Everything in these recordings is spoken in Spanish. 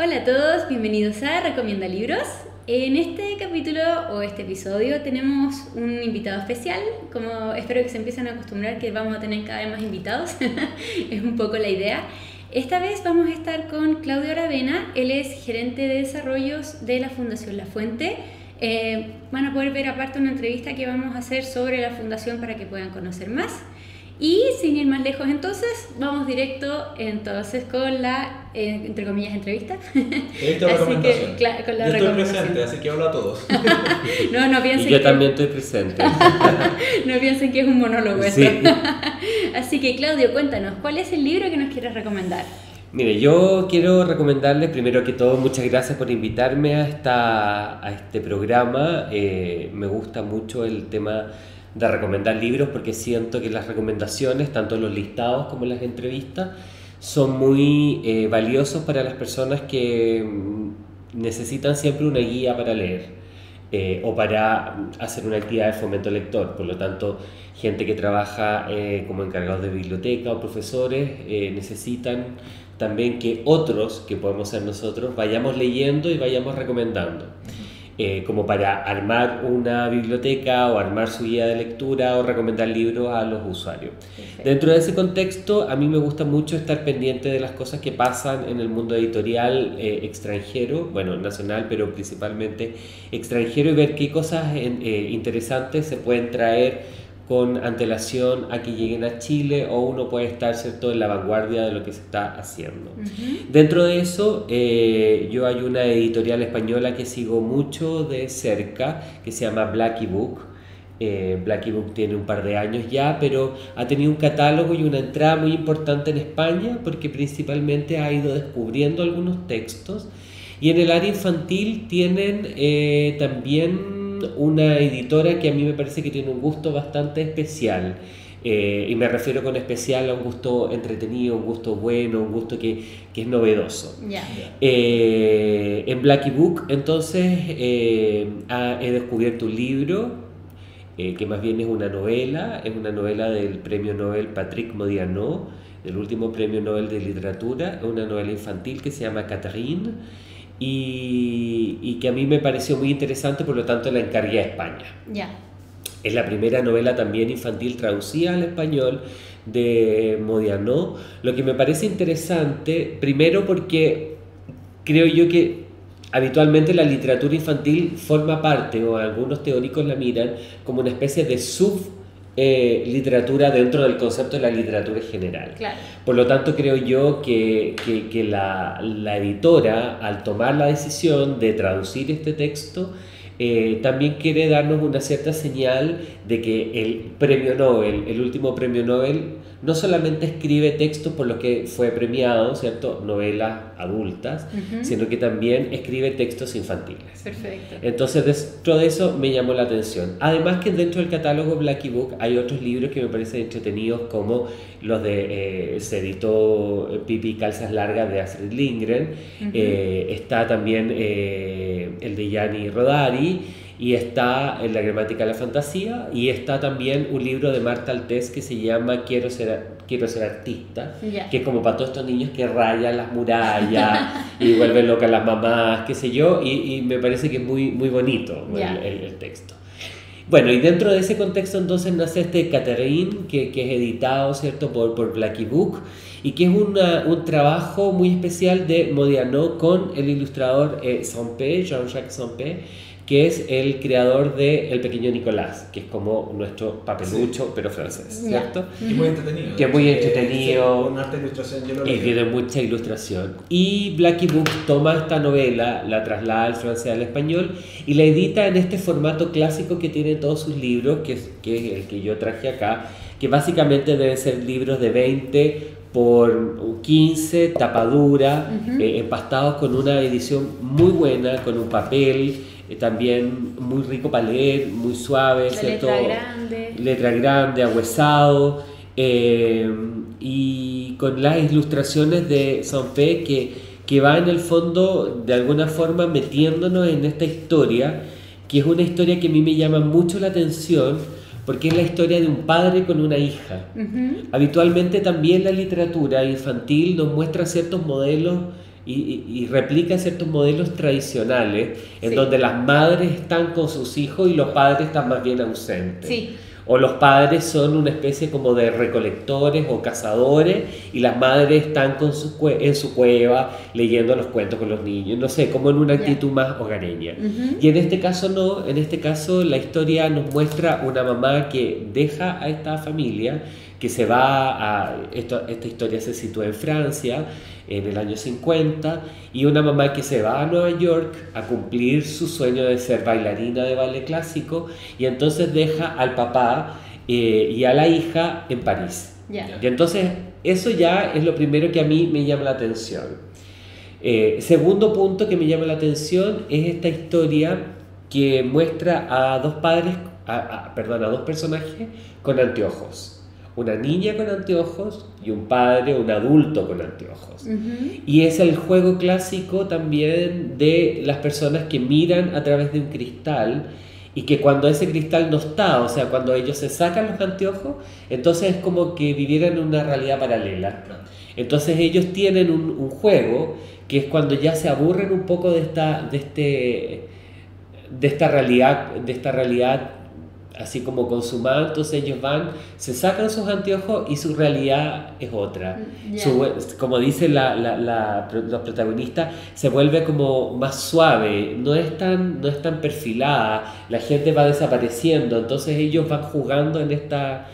Hola a todos, bienvenidos a Recomienda Libros. En este capítulo o este episodio tenemos un invitado especial, como espero que se empiecen a acostumbrar que vamos a tener cada vez más invitados, es un poco la idea. Esta vez vamos a estar con Claudio Aravena, él es gerente de desarrollos de la Fundación La Fuente. Van a poder ver aparte una entrevista que vamos a hacer sobre la fundación para que puedan conocer más. Y sin ir más lejos entonces, vamos directo entonces con la, entre comillas, entrevista. Esta recomendación. Con la yo estoy recomendación. presente, así que hablo a todos. No piensen y yo también estoy presente. No piensen que es un monólogo esto. Sí. Así que Claudio, cuéntanos, ¿cuál es el libro que nos quieres recomendar? Mire, yo quiero recomendarles primero que todo, muchas gracias por invitarme a este programa. Me gusta mucho el tema de recomendar libros porque siento que las recomendaciones, tanto los listados como las entrevistas, son muy valiosos para las personas que necesitan siempre una guía para leer o para hacer una actividad de fomento lector. Por lo tanto, gente que trabaja como encargados de biblioteca o profesores necesitan también que otros, que podemos ser nosotros, vayamos leyendo y vayamos recomendando. Como para armar una biblioteca o armar su guía de lectura o recomendar libros a los usuarios. Perfecto. Dentro de ese contexto, a mí me gusta mucho estar pendiente de las cosas que pasan en el mundo editorial extranjero, bueno, nacional, pero principalmente extranjero, y ver qué cosas interesantes se pueden traer con antelación a que lleguen a Chile, o uno puede estar, ¿cierto?, en la vanguardia de lo que se está haciendo. Dentro de eso, yo hay una editorial española que sigo mucho de cerca, que se llama Blacky Book. Blacky Book tiene un par de años ya, pero ha tenido un catálogo y una entrada muy importante en España, porque principalmente ha ido descubriendo algunos textos. Y en el área infantil tienen también una editora que a mí me parece que tiene un gusto bastante especial, y me refiero con especial a un gusto entretenido, un gusto bueno, un gusto que es novedoso. En Blacky Book entonces he descubierto un libro que más bien es una novela del premio Nobel Patrick Modiano, del último premio Nobel de literatura, una novela infantil que se llama Catherine, y que a mí me pareció muy interesante, por lo tanto la encargué a España. Es la primera novela también infantil traducida al español de Modiano, lo que me parece interesante, primero porque creo yo que habitualmente la literatura infantil forma parte, o algunos teóricos la miran como una especie de literatura dentro del concepto de la literatura en general. Claro. Por lo tanto, creo yo que la editora, al tomar la decisión de traducir este texto, también quiere darnos una cierta señal de que el premio Nobel, el último premio Nobel, no solamente escribe textos por los que fue premiado, ¿cierto?, novelas adultas, sino que también escribe textos infantiles. Perfecto. Entonces, dentro de eso me llamó la atención. Además que dentro del catálogo Blacky Book hay otros libros que me parecen entretenidos, como los de se editó Pipi y Calzas Largas de Astrid Lindgren, está también el de Gianni Rodari, y está en La gramática de la fantasía, y está también un libro de Marta Altés que se llama Quiero ser artista, que es como para todos estos niños que rayan las murallas y vuelven locas las mamás, qué sé yo, y me parece que es muy, muy bonito el texto. Bueno, y dentro de ese contexto entonces nace este Catherine, que es editado, ¿cierto?, por Blacky Book, y que es un trabajo muy especial de Modiano con el ilustrador Sampé, Jean-Jacques Sampé, que es el creador de El pequeño Nicolás, que es como nuestro papelucho, pero francés, ¿cierto? Y muy entretenido. Que es muy entretenido. Con arte de ilustración, yo lo Y tiene mucha ilustración. Y Blacky Book toma esta novela, la traslada al francés al español y la edita en este formato clásico que tiene todos sus libros, que es el que yo traje acá, que básicamente deben ser libros de 20 por 15, tapadura, empastados con una edición muy buena, con un papel también muy rico para leer, muy suave, ¿cierto? Letra grande, ahuesado, y con las ilustraciones de Sampé que va en el fondo de alguna forma metiéndonos en esta historia, que es una historia que a mí me llama mucho la atención, porque es la historia de un padre con una hija. Habitualmente también la literatura infantil nos muestra ciertos modelos y replica ciertos modelos tradicionales en Sí. donde las madres están con sus hijos y los padres están más bien ausentes. Sí. O los padres son una especie como de recolectores o cazadores y las madres están en su cueva leyendo los cuentos con los niños, no sé, como en una Ya. actitud más hogareña. Ujú. Y en este caso no, en este caso la historia nos muestra una mamá que deja a esta familia, que se va a... esta historia se sitúa en Francia en el año 50, y una mamá que se va a Nueva York a cumplir su sueño de ser bailarina de ballet clásico, y entonces deja al papá y a la hija en París. Ya. Y entonces eso ya es lo primero que a mí me llama la atención. Segundo punto que me llama la atención es esta historia que muestra a dos padres, a dos personajes con anteojos. Una niña con anteojos y un padre, un adulto con anteojos. Ujú. Y es el juego clásico también de las personas que miran a través de un cristal y que cuando ese cristal no está, o sea, cuando ellos se sacan los anteojos, entonces es como que vivieran en una realidad paralela. Claro. Entonces ellos tienen un juego que es cuando ya se aburren un poco de esta realidad así como consumada, entonces ellos van, se sacan sus anteojos y su realidad es otra. Ya. Como dice los protagonistas, se vuelve como más suave, no es tan perfilada, la gente va desapareciendo, entonces ellos van jugando en esta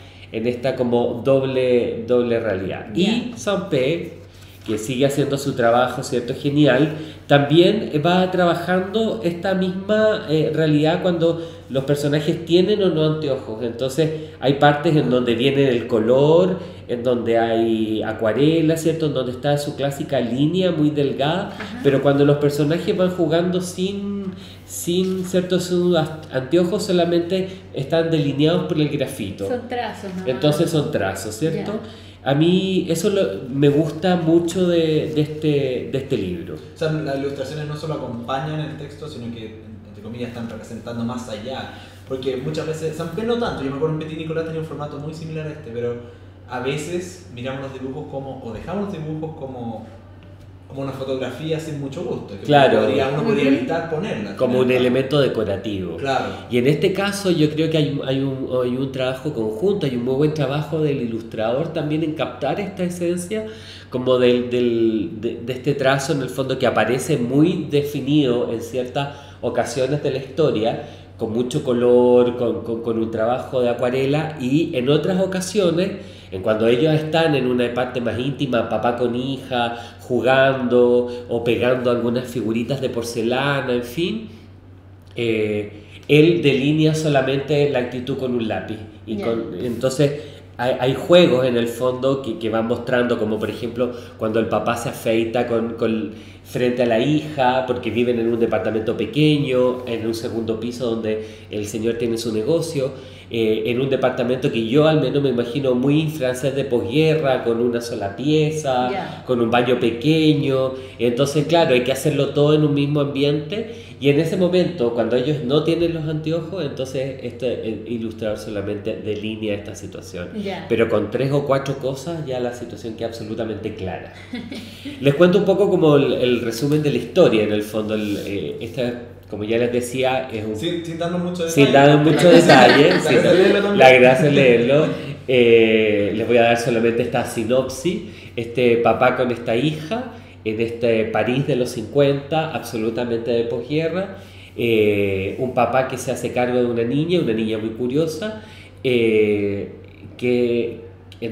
como doble realidad. Ya. Y Sampé, que sigue haciendo su trabajo, ¿cierto? Genial, también va trabajando esta misma realidad cuando los personajes tienen o no anteojos. Entonces hay partes en donde viene el color, en donde hay acuarela, ¿cierto? En donde está su clásica línea muy delgada, Ajá. pero cuando los personajes van jugando sin ¿cierto? Sus anteojos solamente están delineados por el grafito. Son trazos, ¿no? Entonces son trazos, ¿cierto? Ya. A mí eso me gusta mucho de este libro. O sea, las ilustraciones no solo acompañan el texto, sino que, entre comillas, están representando más allá. Porque muchas veces, Sampé no tanto, yo me acuerdo en Petit Nicolás tenía un formato muy similar a este, pero a veces miramos los dibujos o dejamos los dibujos como una fotografía sin mucho gusto. Que Claro. uno podría evitar ponerla. Como un elemento decorativo. Claro. Y en este caso yo creo que hay un trabajo conjunto, hay un muy buen trabajo del ilustrador también en captar esta esencia como de este trazo en el fondo que aparece muy definido en ciertas ocasiones de la historia, con mucho color, con un trabajo de acuarela, y en otras ocasiones, en cuando ellos están en una parte más íntima, papá con hija, jugando o pegando algunas figuritas de porcelana, en fin, él delinea solamente la actitud con un lápiz. Entonces hay juegos en el fondo que van mostrando, como por ejemplo cuando el papá se afeita frente a la hija, porque viven en un departamento pequeño, en un segundo piso donde el señor tiene su negocio, en un departamento que yo al menos me imagino muy francés de posguerra, con una sola pieza, Yeah. con un baño pequeño. Entonces, claro, hay que hacerlo todo en un mismo ambiente, y en ese momento, cuando ellos no tienen los anteojos, entonces el ilustrador solamente delinea esta situación. Yeah. Pero con 3 o 4 cosas ya la situación queda absolutamente clara. Les cuento un poco como el resumen de la historia, en el fondo. Como ya les decía, es un... Sin darnos mucho detalle. Sin dar mucho detalle, La gracia la gracia es leerlo también. es leerlo. Les voy a dar solamente esta sinopsis. Este papá con esta hija en este París de los 50, absolutamente de posguerra. Un papá que se hace cargo de una niña muy curiosa, en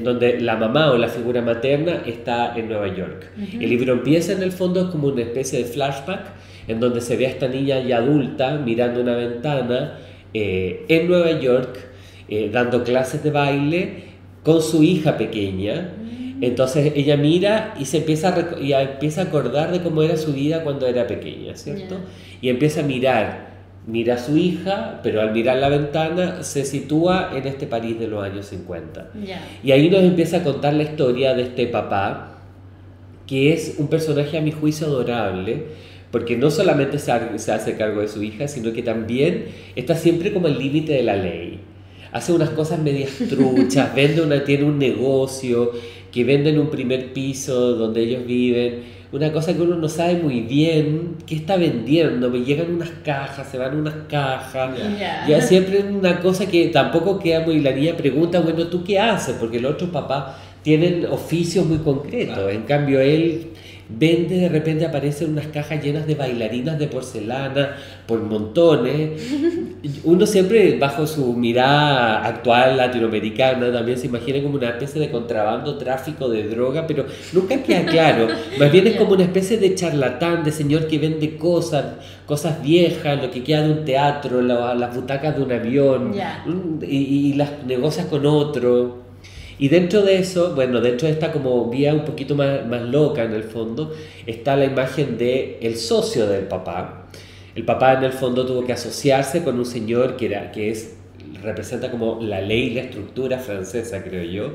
donde la mamá o la figura materna está en Nueva York. Uh-huh. El libro empieza en el fondo como una especie de flashback, en donde se ve a esta niña ya adulta mirando una ventana en Nueva York, dando clases de baile con su hija pequeña. Entonces ella mira y se empieza a acordar de cómo era su vida cuando era pequeña, ¿cierto? Yeah. Y empieza a mira a su hija, pero al mirar la ventana se sitúa en este París de los años 50. Yeah. Y ahí nos empieza a contar la historia de este papá, que es un personaje a mi juicio adorable, porque no solamente se hace cargo de su hija, sino que también está siempre como al límite de la ley. Hace unas cosas medias truchas, tiene un negocio, que vende en un primer piso donde ellos viven una cosa que uno no sabe muy bien qué está vendiendo. Me llegan unas cajas, se van unas cajas. Ya siempre es una cosa que tampoco queda muy... La niña pregunta, bueno, ¿tú qué haces? Porque los otros papás tienen oficios muy concretos. Claro. En cambio, él vende, de repente aparecen unas cajas llenas de bailarinas de porcelana por montones. Uno siempre, bajo su mirada actual latinoamericana, también se imagina como una especie de contrabando, tráfico de droga, pero nunca queda claro. Más bien es como una especie de charlatán, de señor que vende cosas viejas, lo que queda de un teatro, las butacas de un avión, y las negocias con otro. Y dentro de eso, bueno, dentro de esta como vía un poquito más loca en el fondo, está la imagen de el socio del papá. El papá en el fondo tuvo que asociarse con un señor representa como la ley y la estructura francesa, creo yo.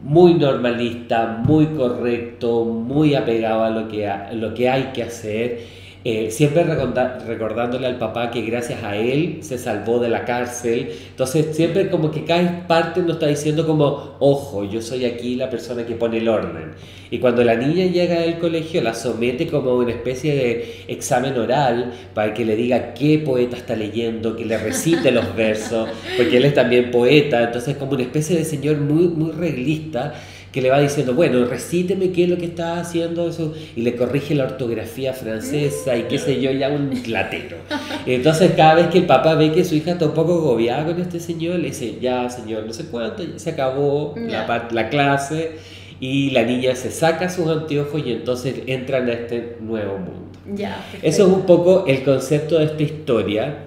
Muy normalista, muy correcto, muy apegado a lo que hay que hacer. Siempre recordándole al papá que gracias a él se salvó de la cárcel. Entonces siempre como que cada parte nos está diciendo como, ojo, yo soy aquí la persona que pone el orden. Y cuando la niña llega del colegio la somete como a una especie de examen oral para que le diga qué poeta está leyendo, que le recite los versos, porque él es también poeta. Entonces como una especie de señor muy, muy reglista, que le va diciendo, bueno, recíteme qué es lo que está haciendo eso, y le corrige la ortografía francesa y qué sé yo, ya un platero. Entonces cada vez que el papá ve que su hija está un poco agobiada con este señor, le dice, ya señor, no sé cuánto, ya se acabó la clase, y la niña se saca sus anteojos y entonces entran a este nuevo mundo. Eso es un poco el concepto de esta historia,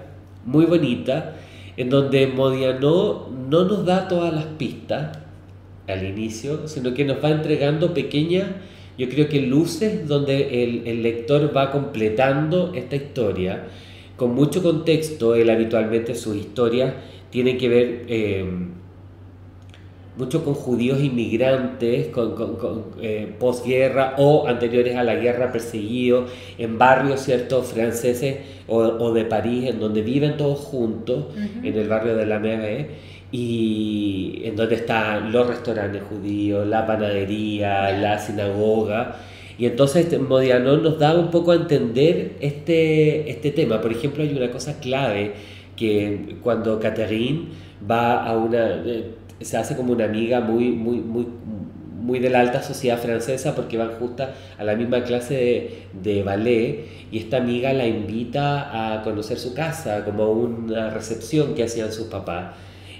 muy bonita, en donde Modiano no nos da todas las pistas al inicio, sino que nos va entregando pequeñas, yo creo que luces donde el lector va completando esta historia con mucho contexto. Él habitualmente sus historias tienen que ver mucho con judíos inmigrantes, con posguerra o anteriores a la guerra, perseguidos en barrios, ¿cierto?, franceses o de París, en donde viven todos juntos, en el barrio de la Marais, y en donde están los restaurantes judíos, la panadería, la sinagoga. Y entonces Modiano nos da un poco a entender este tema. Por ejemplo, hay una cosa clave, que cuando Catherine va se hace como una amiga muy de la alta sociedad francesa, porque van justo a la misma clase de ballet, y esta amiga la invita a conocer su casa, como una recepción que hacían sus papás.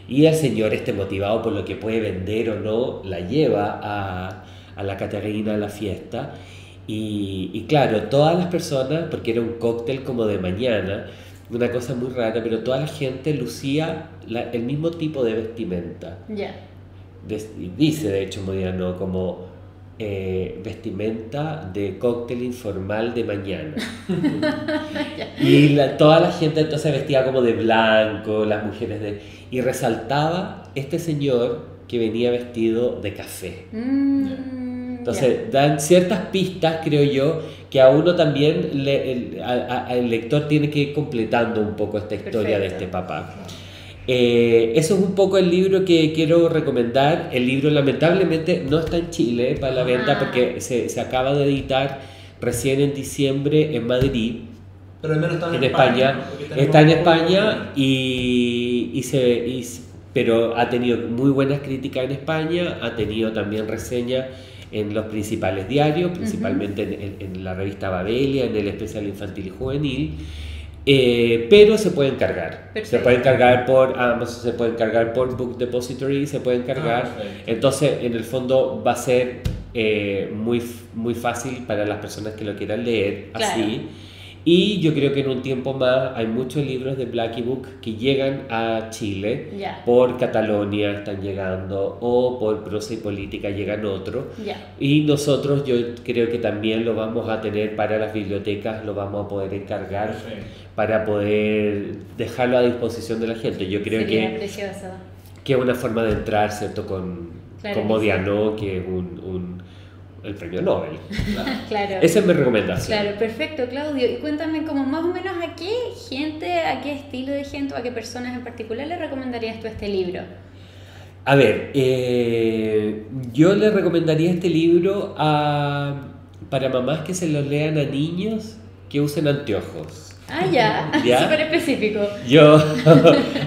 Y el señor, motivado por lo que puede vender o no, la lleva a la Caterina a la fiesta. Y claro, todas las personas, porque era un cóctel como de mañana, una cosa muy rara, pero toda la gente lucía el mismo tipo de vestimenta. Dice, de hecho, Modiano, como vestimenta de cóctel informal de mañana. Y toda la gente entonces vestía como de blanco, las mujeres y resaltaba este señor que venía vestido de café. Entonces dan ciertas pistas, creo yo, que a uno también el lector tiene que ir completando un poco esta historia de este papá. Eso es un poco el libro que quiero recomendar. El libro lamentablemente no está en Chile para la venta, porque se acaba de editar recién en diciembre en Madrid. Pero al menos está en España. Está en España pero ha tenido muy buenas críticas en España, ha tenido también reseñas en los principales diarios, principalmente en la revista Babelia, en el especial infantil y juvenil. Pero se pueden cargar. Se pueden cargar por Amazon, se pueden cargar por Book Depository, se pueden cargar. Entonces, en el fondo va a ser muy fácil para las personas que lo quieran leer, así. Y yo creo que en un tiempo más hay muchos libros de Blackie Book que llegan a Chile, por Catalonia están llegando, o por Prosa y Política llegan otros. Y nosotros, yo creo que también lo vamos a tener para las bibliotecas, lo vamos a poder encargar para poder dejarlo a disposición de la gente. Yo creo que es una forma de entrar, ¿cierto?, con Modiano, que es el premio Nobel. Esa es mi recomendación. Claro, perfecto, Claudio. Y cuéntame como más o menos a qué gente, a qué estilo de gente o a qué personas en particular le recomendarías tú este libro. A ver, yo le recomendaría este libro a para mamás que se los lean a niños que usen anteojos. Ah, ya, ¿Ya? súper específico. Yo,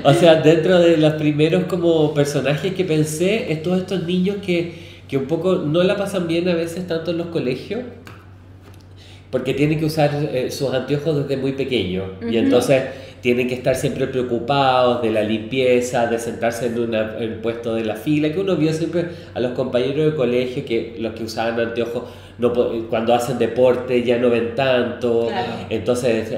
o sea, dentro de los primeros como personajes que pensé, es todos estos niños que un poco no la pasan bien a veces tanto en los colegios, porque tienen que usar sus anteojos desde muy pequeños, y entonces tienen que estar siempre preocupados de la limpieza, de sentarse en el puesto de la fila, que uno vio siempre a los compañeros de colegio, que los que usaban anteojos cuando hacen deporte ya no ven tanto, Claro. entonces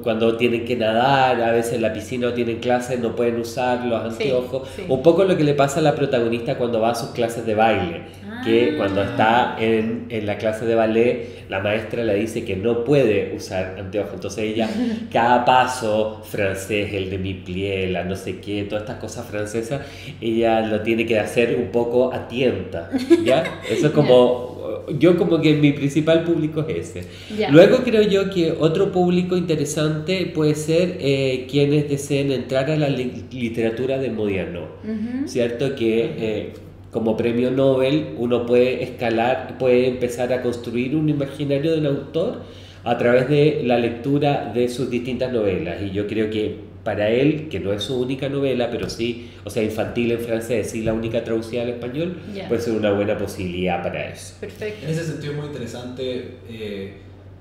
cuando tienen que nadar, a veces en la piscina o tienen clases no pueden usar los anteojos, sí. un poco lo que le pasa a la protagonista cuando va a sus clases de baile, que cuando está en la clase de ballet, la maestra le dice que no puede usar anteojos, entonces ella, cada paso francés, el de mi plié, la no sé qué, todas estas cosas francesas, ella lo tiene que hacer un poco a tienta, ¿ya? Eso es como, yo como que mi principal público es ese. Ya. Luego creo yo que otro público interesante puede ser quienes deseen entrar a la literatura de Modiano, ¿cierto? Que como premio Nobel uno puede escalar, puede empezar a construir un imaginario del autor a través de la lectura de sus distintas novelas, y yo creo que para él, que no es su única novela, pero sí, o sea, infantil en francés, sí la única traducida al español, Ya. puede ser una buena posibilidad para eso. Perfecto. En ese sentido es muy interesante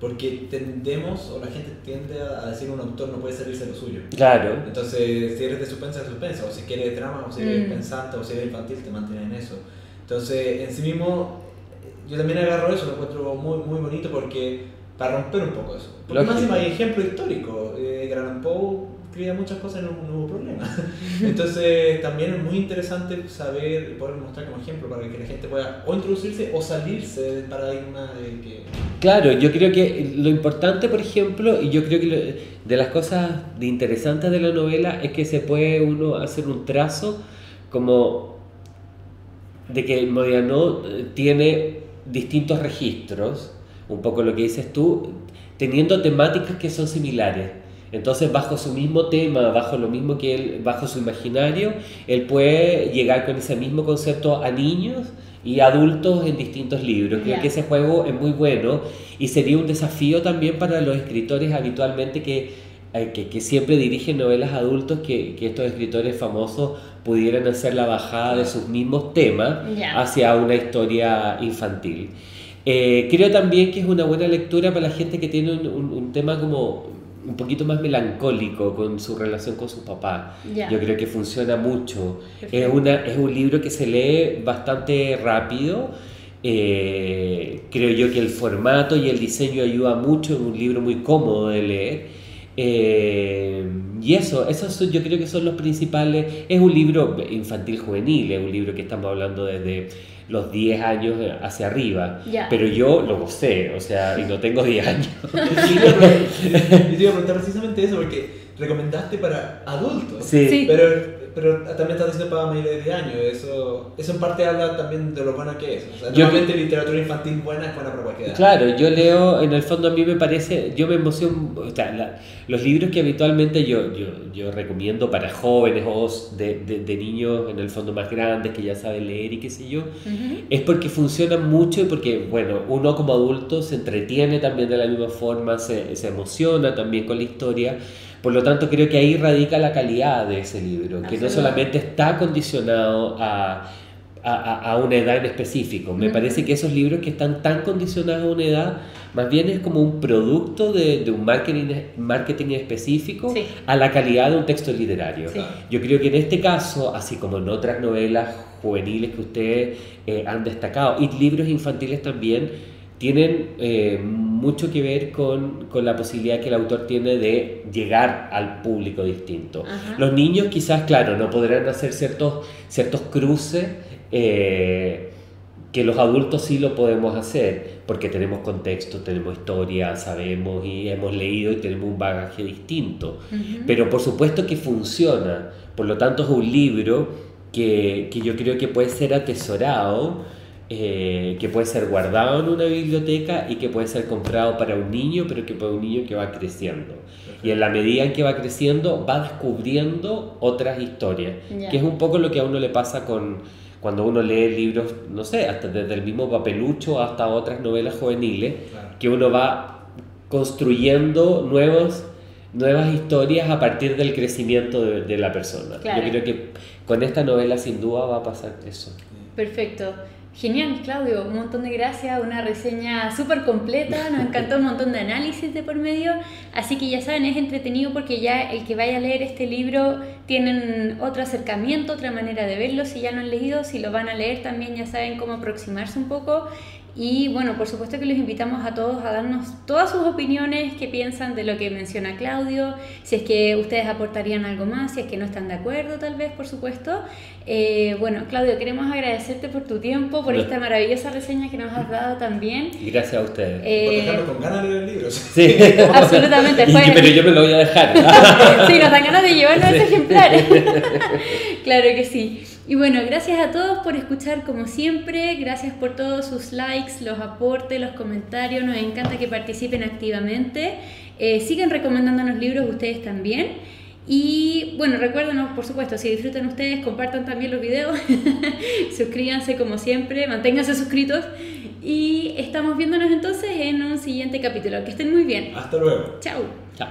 porque tendemos, o la gente tiende a decir un autor no puede salirse de lo suyo. Claro. Entonces, si eres de suspensa, de suspensa, o si quieres drama, o si eres pensante, o si eres infantil, te mantiene en eso. Entonces, en sí mismo, yo también agarro eso, lo encuentro muy, muy bonito porque para romper un poco eso. Porque más encima hay ejemplo histórico. Edgar Allan Poe escribía muchas cosas y no hubo problema. Entonces, también es muy interesante saber y poder mostrar como ejemplo para que la gente pueda o introducirse o salirse del paradigma de que... Claro, yo creo que lo importante, por ejemplo, y yo creo que de las cosas interesantes de la novela es que se puede uno hacer un trazo como de que Modiano tiene distintos registros, un poco lo que dices tú, teniendo temáticas que son similares. Entonces, bajo su mismo tema, bajo lo mismo que él, bajo su imaginario, él puede llegar con ese mismo concepto a niños y adultos en distintos libros. Creo que ese juego es muy bueno y sería un desafío también para los escritores habitualmente que siempre dirigen novelas a adultos, que estos escritores famosos pudieran hacer la bajada de sus mismos temas hacia una historia infantil. Creo también que es una buena lectura para la gente que tiene un tema como un poquito más melancólico con su relación con su papá. Yo creo que funciona mucho. Es un libro que se lee bastante rápido. Creo yo que el formato y el diseño ayuda mucho, es un libro muy cómodo de leer. Y esos yo creo que son los principales. Es un libro infantil juvenil, es un libro que estamos hablando desde los 10 años hacia arriba, pero yo lo gocé, o sea, y no tengo 10 años. Yo te iba a preguntar precisamente eso, porque recomendaste para adultos, sí. pero también estás diciendo para mayores de 10 años, eso en parte habla también de lo buena que es. O sea, normalmente literatura infantil buena es buena para cualquier edad. Claro, yo leo, en el fondo a mí me parece, yo me emociono, o sea, los libros que habitualmente yo recomiendo para jóvenes o de niños en el fondo más grandes que ya saben leer y qué sé yo, es porque funcionan mucho y porque, bueno, uno como adulto se entretiene también de la misma forma, se emociona también con la historia. Por lo tanto, creo que ahí radica la calidad de ese libro, que no solamente está condicionado a una edad en específico. Me parece que esos libros que están tan condicionados a una edad, más bien es como un producto de un marketing específico a la calidad de un texto literario. Yo creo que en este caso, así como en otras novelas juveniles que ustedes han destacado, y libros infantiles también, tienen mucho que ver con la posibilidad que el autor tiene de llegar al público distinto. Los niños quizás, claro, no podrán hacer ciertos cruces que los adultos sí lo podemos hacer, porque tenemos contexto, tenemos historia, sabemos y hemos leído y tenemos un bagaje distinto. Pero por supuesto que funciona, por lo tanto es un libro que yo creo que puede ser atesorado, que puede ser guardado en una biblioteca y que puede ser comprado para un niño, pero que para un niño que va creciendo. Y en la medida en que va creciendo, va descubriendo otras historias, que es un poco lo que a uno le pasa con cuando uno lee libros, no sé, hasta desde el mismo Papelucho hasta otras novelas juveniles, Claro. que uno va construyendo nuevas historias a partir del crecimiento de la persona. Claro. Yo creo que con esta novela sin duda va a pasar eso. Perfecto. Genial, Claudio, un montón de gracias, una reseña súper completa, nos encantó un montón de análisis de por medio, así que ya saben, es entretenido porque ya el que vaya a leer este libro tienen otro acercamiento, otra manera de verlo, si ya lo han leído, si lo van a leer también ya saben cómo aproximarse un poco. Y bueno, por supuesto que los invitamos a todos a darnos todas sus opiniones, qué piensan de lo que menciona Claudio, si es que ustedes aportarían algo más, si es que no están de acuerdo tal vez, por supuesto. Bueno, Claudio, queremos agradecerte por tu tiempo, por esta maravillosa reseña que nos has dado también. Gracias a ustedes. Por dejarnos con ganas de leer libros. Sí. Absolutamente. Pero yo me lo voy a dejar. Sí, nos dan ganas de llevarnos ese ejemplar. Claro que sí. Y bueno, gracias a todos por escuchar como siempre, gracias por todos sus likes, los aportes, los comentarios, nos encanta que participen activamente, sigan recomendándonos libros ustedes también. Y bueno, recuérdenos, por supuesto, si disfrutan ustedes, compartan también los videos, suscríbanse como siempre, manténganse suscritos y estamos viéndonos entonces en un siguiente capítulo. Que estén muy bien. Hasta luego. Chao. Chao.